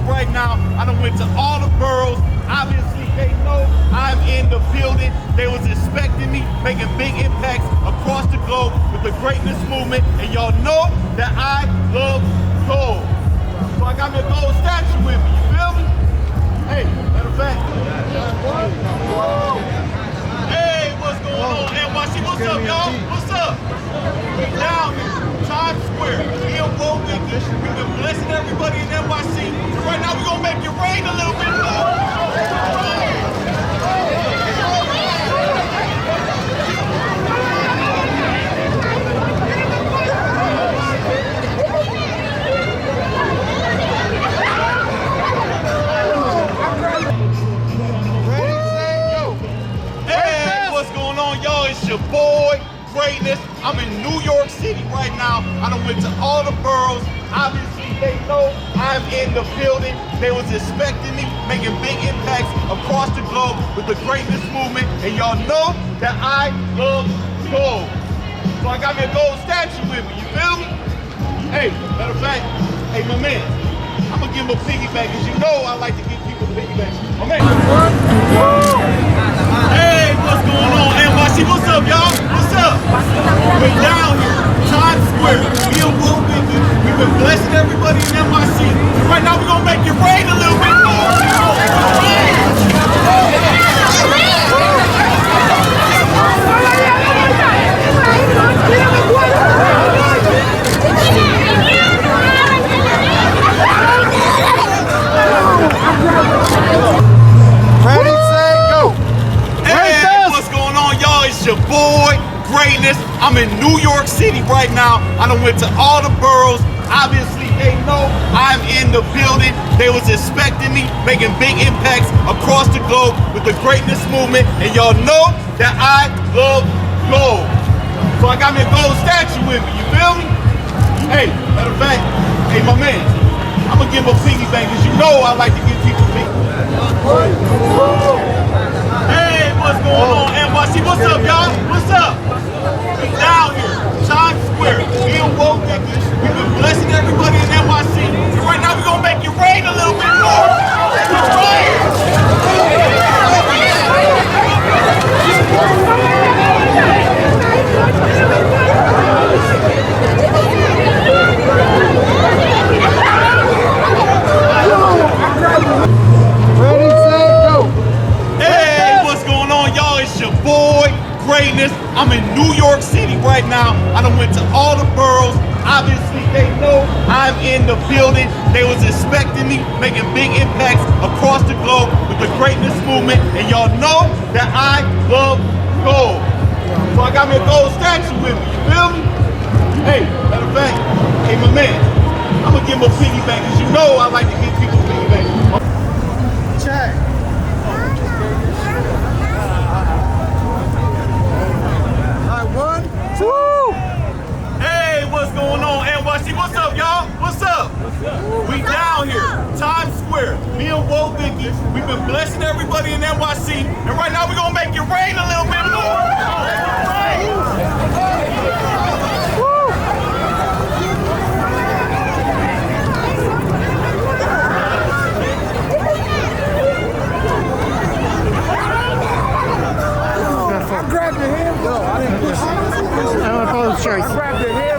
right now. I done went to all the boroughs. Obviously, they know I'm in the building. They was expecting me, making big impacts across the globe with the greatness movement. And y'all know that I love gold. So I got me a gold statue with me, you feel me? Hey, matter of fact. Hey, what's going on, NYC? What's up, y'all? What's up? We down here, Times Square, me and Woe Vicky. We've been blessing everybody in NYC. So right now, we're gonna make it rain a little bit more. Your boy, Greatness. I'm in New York City right now. I done went to all the boroughs. Obviously, they know I'm in the building. They was expecting me, making big impacts across the globe with the greatness movement. And y'all know that I love gold. So I got me a gold statue with me, you feel me? Hey, matter of fact, hey, my man, I'm gonna give him a piggyback, because you know I like to give people piggybacks. My man. Hey, what's going on, NYC? What's up, y'all? What's up? We're down here, Times Square. Me and Woe Vicky. We've been blessing everybody in NYC. Right now, we're gonna make it rain a little bit more. Your boy, Greatness. I'm in New York City right now. I done went to all the boroughs. Obviously, they know I'm in the building. They was expecting me, making big impacts across the globe with the greatness movement. And y'all know that I love gold. So I got me a gold statue with me, you feel me? Hey, matter of fact, hey, my man, I'm gonna give him a piggyback, because you know I like to give people piggybacks. Hey, what's going on, NYC? What's up, y'all? What's up? We down here, Times Square. Me and Woe Vicky. We've been blessing everybody in NYC. And right now, we're gonna make it rain a little bit more. Greatness. I'm in New York City right now. I done went to all the boroughs. Obviously, they know I'm in the building. They was expecting me, making big impacts across the globe with the greatness movement. And y'all know that I love gold. So I got me a gold statue with me, you feel me? Hey, matter of fact, hey, my man, I'm gonna give him a piggyback, because you know I like to give people piggybacks. Check. Woo! Hey, what's going on, NYC? What's up, y'all? What's up? We down here, Times Square. Me and Woe Vicky. We've been blessing everybody in NYC. And right now, we're gonna make it rain a little bit more. I grabbed your hand. No, I didn't push you. I grabbed your hand.